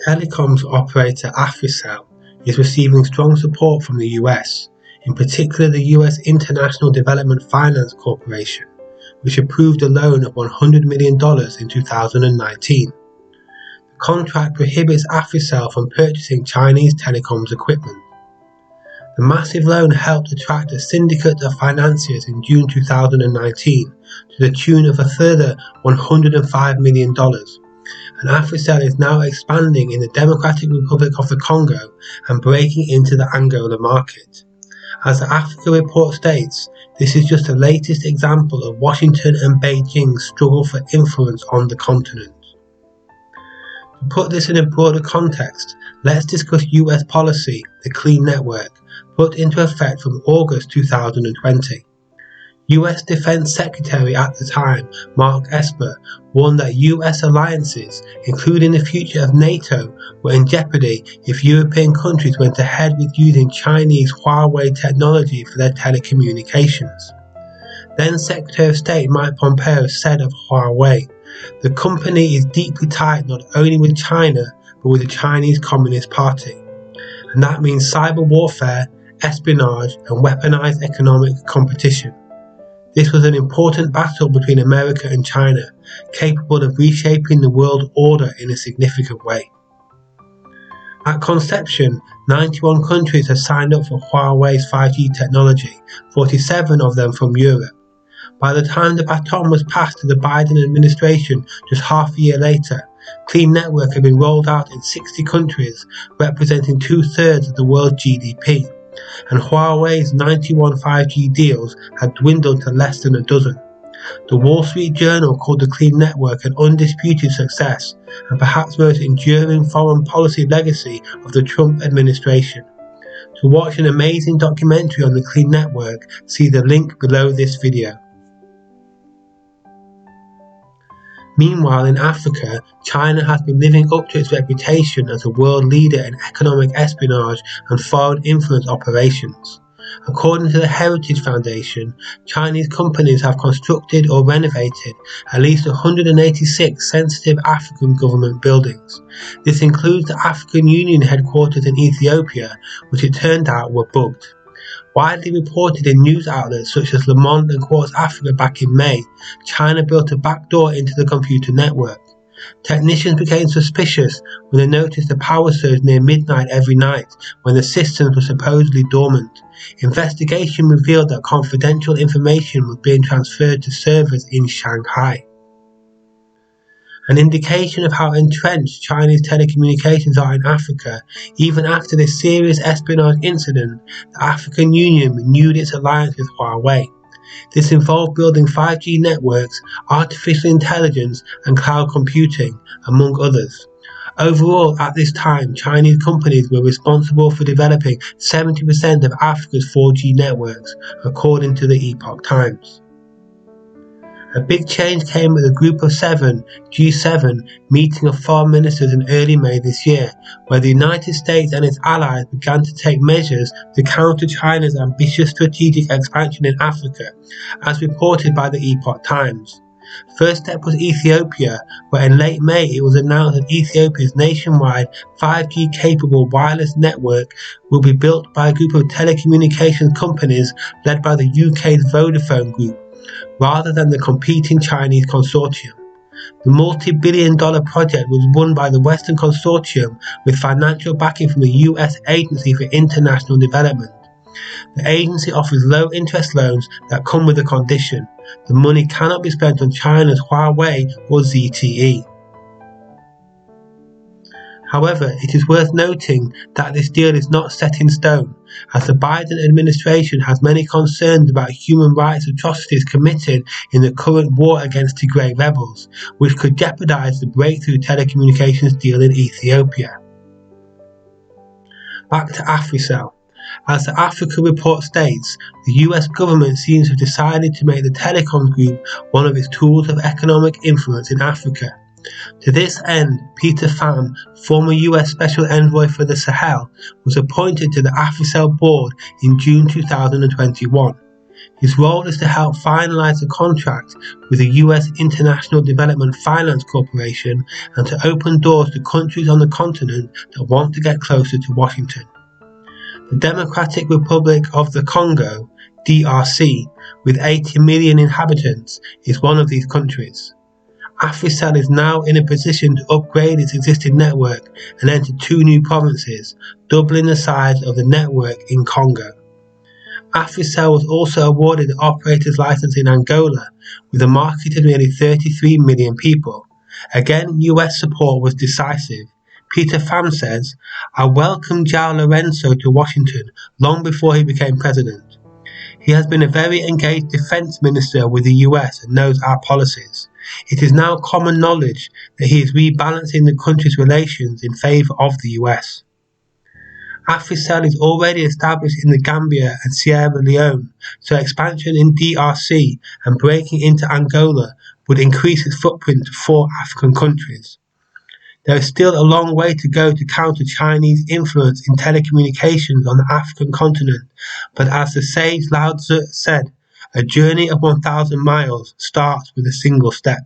Telecoms operator Africell is receiving strong support from the US, in particular the US International Development Finance Corporation, which approved a loan of $100 million in 2019. The contract prohibits Africell from purchasing Chinese telecoms equipment. The massive loan helped attract a syndicate of financiers in June 2019 to the tune of a further $105 million. And Africell is now expanding in the Democratic Republic of the Congo and breaking into the Angola market. As the Africa Report states, this is just the latest example of Washington and Beijing's struggle for influence on the continent. To put this in a broader context, let's discuss US policy, the Clean Network, put into effect from August 2020. US Defense Secretary at the time, Mark Esper, warned that US alliances, including the future of NATO, were in jeopardy if European countries went ahead with using Chinese Huawei technology for their telecommunications. Then Secretary of State Mike Pompeo said of Huawei, "The company is deeply tied not only with China, but with the Chinese Communist Party. And that means cyber warfare, espionage, and weaponized economic competition. This was an important battle between America and China, capable of reshaping the world order in a significant way." At conception, 91 countries had signed up for Huawei's 5G technology, 47 of them from Europe. By the time the baton was passed to the Biden administration just half a year later, Clean Network had been rolled out in 60 countries, representing 2/3 of the world's GDP. And Huawei's 91 5G deals had dwindled to less than a dozen. The Wall Street Journal called the Clean Network an undisputed success and perhaps most enduring foreign policy legacy of the Trump administration. To watch an amazing documentary on the Clean Network, see the link below this video. Meanwhile, in Africa, China has been living up to its reputation as a world leader in economic espionage and foreign influence operations. According to the Heritage Foundation, Chinese companies have constructed or renovated at least 186 sensitive African government buildings. This includes the African Union headquarters in Ethiopia, which it turned out were bugged. Widely reported in news outlets such as Le Monde and Quartz Africa back in May, China built a backdoor into the computer network. Technicians became suspicious when they noticed a power surge near midnight every night when the systems were supposedly dormant. Investigation revealed that confidential information was being transferred to servers in Shanghai. An indication of how entrenched Chinese telecommunications are in Africa, even after this serious espionage incident, the African Union renewed its alliance with Huawei. This involved building 5G networks, artificial intelligence, and cloud computing, among others. Overall, at this time, Chinese companies were responsible for developing 70% of Africa's 4G networks, according to the Epoch Times. A big change came at the Group of Seven (G7) meeting of foreign ministers in early May this year, where the United States and its allies began to take measures to counter China's ambitious strategic expansion in Africa, as reported by the Epoch Times. First step was Ethiopia, where in late May it was announced that Ethiopia's nationwide 5G-capable wireless network will be built by a group of telecommunications companies led by the UK's Vodafone Group, rather than the competing Chinese consortium. The multi-billion-dollar project was run by the Western Consortium with financial backing from the US Agency for International Development. The agency offers low-interest loans that come with a condition: the money cannot be spent on China's Huawei or ZTE. However, it is worth noting that this deal is not set in stone, as the Biden administration has many concerns about human rights atrocities committed in the current war against Tigray rebels, which could jeopardize the breakthrough telecommunications deal in Ethiopia. Back to Africell. As the Africa Report states, the US government seems to have decided to make the Telecoms Group one of its tools of economic influence in Africa. To this end, Peter Pham, former US Special Envoy for the Sahel, was appointed to the Africell board in June 2021. His role is to help finalize the contract with the US International Development Finance Corporation and to open doors to countries on the continent that want to get closer to Washington. The Democratic Republic of the Congo, DRC, with 80 million inhabitants, is one of these countries. Africell is now in a position to upgrade its existing network and enter 2 new provinces, doubling the size of the network in Congo. Africell was also awarded the operator's license in Angola, with a market of nearly 33 million people. Again, US support was decisive. Peter Pham says, "I welcomed João Lourenço to Washington long before he became president. He has been a very engaged defense minister with the US and knows our policies. It is now common knowledge that he is rebalancing the country's relations in favor of the US. Africell is already established in the Gambia and Sierra Leone, so expansion in DRC and breaking into Angola would increase its footprint to 4 African countries. There is still a long way to go to counter Chinese influence in telecommunications on the African continent, but as the sage Lao Tzu said, a journey of 1,000 miles starts with a single step."